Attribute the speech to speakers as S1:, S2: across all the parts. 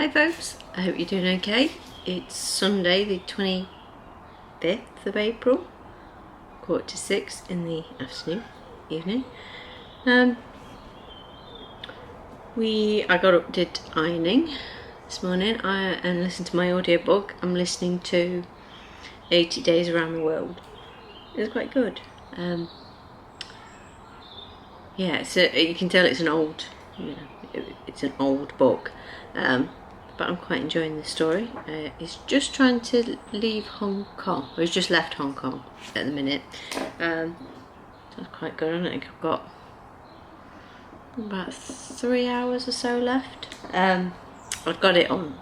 S1: Hi folks, I hope you're doing okay. It's Sunday the 25th of April, 5:45 in the evening. I got up, did ironing this morning and listened to my audiobook. I'm listening to 80 Days Around the World. It was quite good. Yeah, so you can tell it's an old, it's an old book. But I'm quite enjoying the story. He's just trying to leave Hong Kong. He's just left Hong Kong at the minute. That's quite good. I think I've got about 3 hours or so left. I bought it on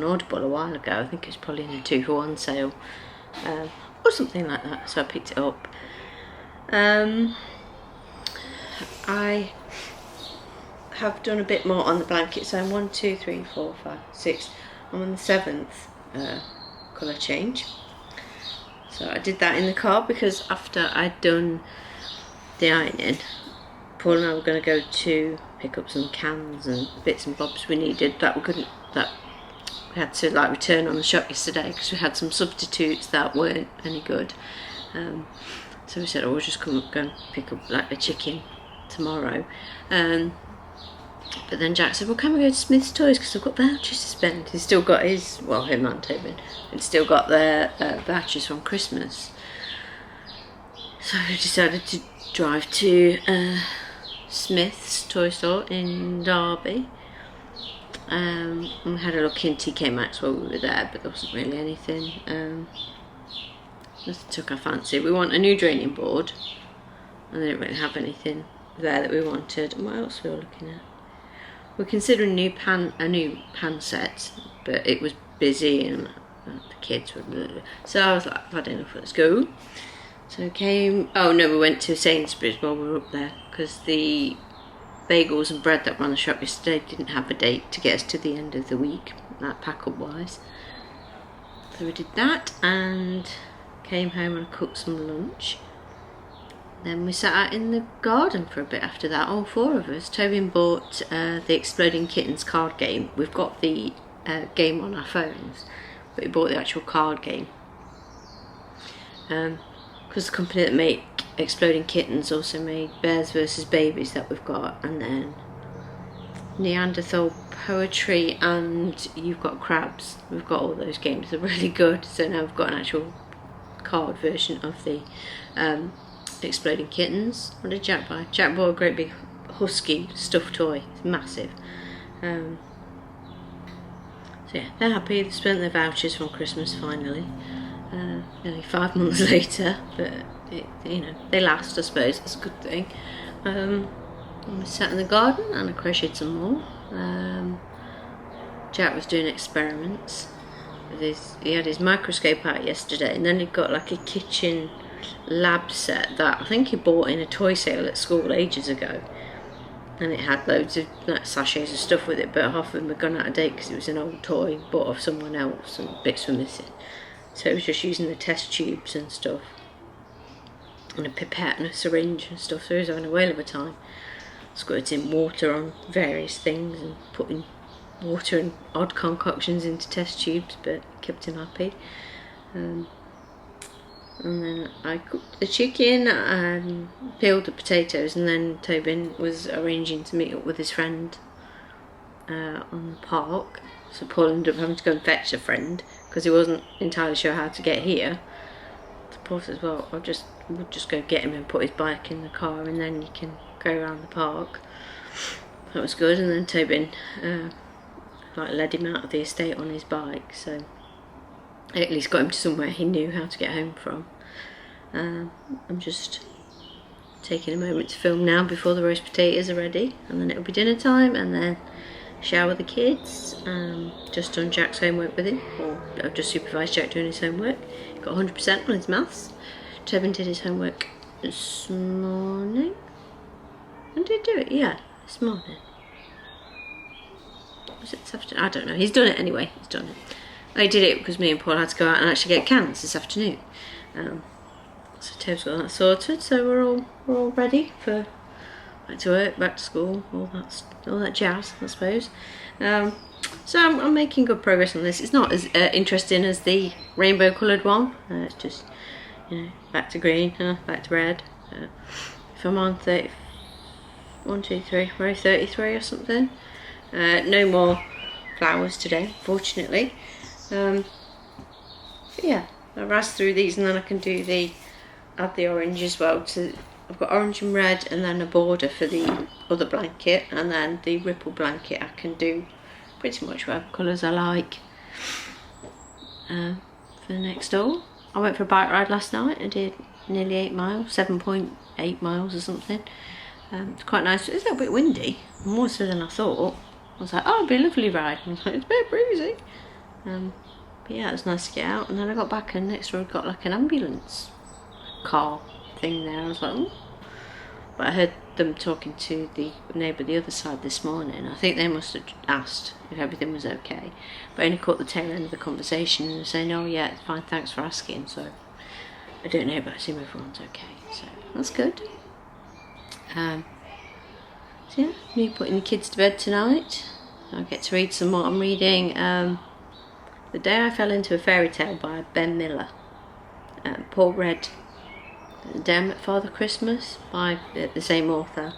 S1: Audible a while ago. I think it was probably in a 2-for-1 sale, or something like that. So I picked it up. I have done a bit more on the blanket, so I'm 1, 2, 3, 4, 5, 6. I'm on the 7th colour change. So I did that in the car because after I'd done the ironing, Paul and I were going to go to pick up some cans and bits and bobs we needed that we had to return on the shop yesterday because we had some substitutes that weren't any good. So we said, we'll just go and pick up a chicken tomorrow. But then Jack said, well, can we go to Smith's Toys because I've got vouchers to spend. He's still got his, him and Tobin, had still got their vouchers from Christmas. So we decided to drive to Smith's Toy Store in Derby. We had a look in TK Maxx while we were there, but there wasn't really anything that took our fancy. We want a new draining board, and they didn't really have anything there that we wanted. And what else we were looking at? We're considering a new pan set, but it was busy and the kids were bleh. So I was like, I've had enough, let's go. So we went to Sainsbury's while we were up there because the bagels and bread that were on the shop yesterday didn't have a date to get us to the end of the week, that pack up wise. So we did that and came home and cooked some lunch. Then we sat out in the garden for a bit after that, all 4 of us. Tobin bought the Exploding Kittens card game. We've got the game on our phones, but he bought the actual card game. Because the company that make Exploding Kittens also made Bears vs Babies that we've got, and then Neanderthal Poetry and You've Got Crabs. We've got all those games, they're really good. So now we've got an actual card version of the Exploding Kittens. What did Jack buy? Jack bought a great big husky stuffed toy. It's massive. So yeah, they're happy. They spent their vouchers from Christmas finally. Nearly 5 months later, but they last, I suppose. That's a good thing. And we sat in the garden and I crocheted some more. Jack was doing experiments. He had his microscope out yesterday, and then he got a kitchen lab set that I think he bought in a toy sale at school ages ago, and it had loads of sachets of stuff with it, but half of them had gone out of date because it was an old toy bought off someone else and bits were missing. So it was just using the test tubes and stuff and a pipette and a syringe and stuff, so he was having a whale of a time squirting water on various things and putting water and odd concoctions into test tubes, but kept him happy. And then I cooked the chicken and peeled the potatoes, and then Tobin was arranging to meet up with his friend on the park. So Paul ended up having to go and fetch a friend because he wasn't entirely sure how to get here. So Paul says, well, we'll just go get him and put his bike in the car, and then you can go around the park. That was good. And then Tobin led him out of the estate on his bike, so I at least got him to somewhere he knew how to get home from. I'm just taking a moment to film now before the roast potatoes are ready, and then it'll be dinner time, and then shower the kids. Just done Jack's homework with him, or I've just supervised Jack doing his homework. He got 100% on his maths. Tobin did his homework this morning. When did he do it? Yeah, this morning. Was it this afternoon? I don't know. He's done it anyway. He's done it. I did it because me and Paul had to go out and actually get cans this afternoon. So Tob's got that sorted. So we're all ready for back to work, back to school, all that jazz, I suppose. So I'm making good progress on this. It's not as interesting as the rainbow coloured one. It's just, you know, back to green, back to red. If I'm on 33 or something. No more flowers today, fortunately. But yeah, I razz through these and then I can do add the orange as well. So I've got orange and red and then a border for the other blanket, and then the ripple blanket I can do pretty much whatever colours I like. For the next door, I went for a bike ride last night. I did nearly 8 miles, 7.8 miles or something. It's quite nice. It's a little bit windy, more so than I thought. I was like, oh, it'll be a lovely ride. And I was like, it's a bit breezy. But yeah, it was nice to get out. And then I got back and next door got like an ambulance car thing there. I was like, oh. But I heard them talking to the neighbour the other side this morning. I think they must have asked if everything was okay. But I only caught the tail end of the conversation and they're saying, oh yeah, it's fine, thanks for asking. So I don't know, but I assume everyone's okay. So that's good. So yeah, me putting the kids to bed tonight. I get to read some more. I'm reading The Day I Fell Into a Fairy Tale by Ben Miller. Paul read The Day I Met Father Christmas by the same author.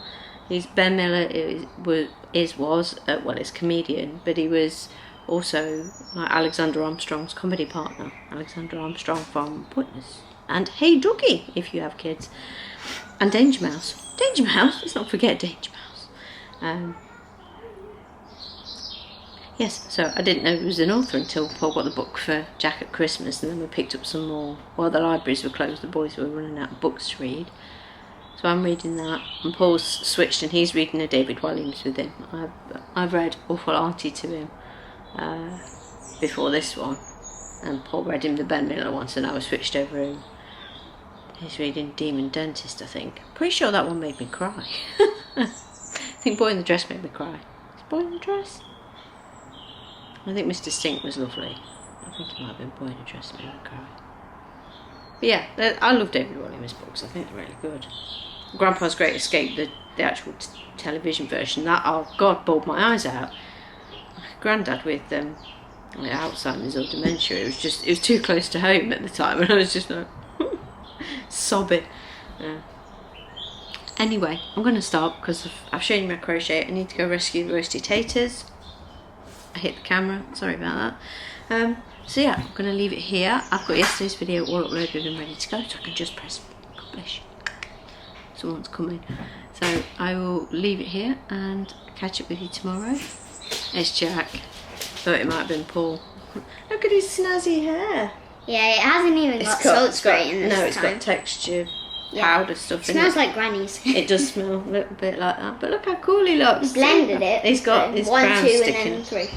S1: Ben Miller was a comedian, but he was also like Alexander Armstrong's comedy partner. Alexander Armstrong from Pointless. And Hey Ducky, if you have kids. And Danger Mouse. Danger Mouse, let's not forget Danger Mouse. Yes, so I didn't know he was an author until Paul got the book for Jack at Christmas, and then we picked up some more. While the libraries were closed, the boys were running out of books to read. So I'm reading that, and Paul's switched and he's reading a David Walliams with him. I've read Awful Auntie to him before this one, and Paul read him the Ben Miller one, so now I switched over him. He's reading Demon Dentist, I think. Pretty sure that one made me cry. I think Boy in the Dress made me cry. Is Boy in the Dress? I think Mr. Stink was lovely. I think it might have been Boy in the Dress made me cry. But yeah, I love David Walliams' books. I think they're really good. Grandpa's Great Escape, the actual television version, that, oh God, bawled my eyes out. Grandad with Alzheimer's or dementia, it was too close to home at the time, and I was just like sobbing. Anyway, I'm going to stop because I've shown you my crochet. I need to go rescue the roasted taters. I hit the camera, sorry about that. So yeah, I'm going to leave it here. I've got yesterday's video all uploaded and ready to go, so I can just press publish. Someone's coming. So I will leave it here and catch up with you tomorrow. It's Jack. Thought it might have been Paul. Look at his snazzy hair.
S2: Yeah, it hasn't even got salt spray in this time.
S1: No, it's got texture, powder stuff in it.
S2: Smells like Granny's.
S1: It does smell a little bit like that. But look how cool he looks.
S2: He blended it.
S1: He's got his
S2: 1,
S1: brown
S2: 2,
S1: sticking.
S2: and then 3.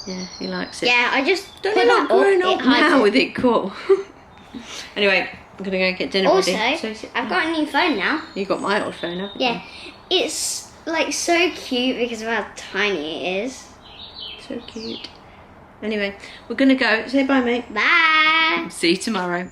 S1: Yeah, he likes it.
S2: Yeah, I just
S1: don't
S2: put
S1: you like
S2: that
S1: growing
S2: up,
S1: up now with it cool? Anyway, I'm gonna go get dinner
S2: also,
S1: ready. So,
S2: I've got a new phone now.
S1: You got my old phone, haven't you?
S2: Yeah, it's like so cute because of how tiny it is.
S1: So cute. Anyway, we're gonna go. Say bye, mate.
S2: Bye.
S1: See you tomorrow.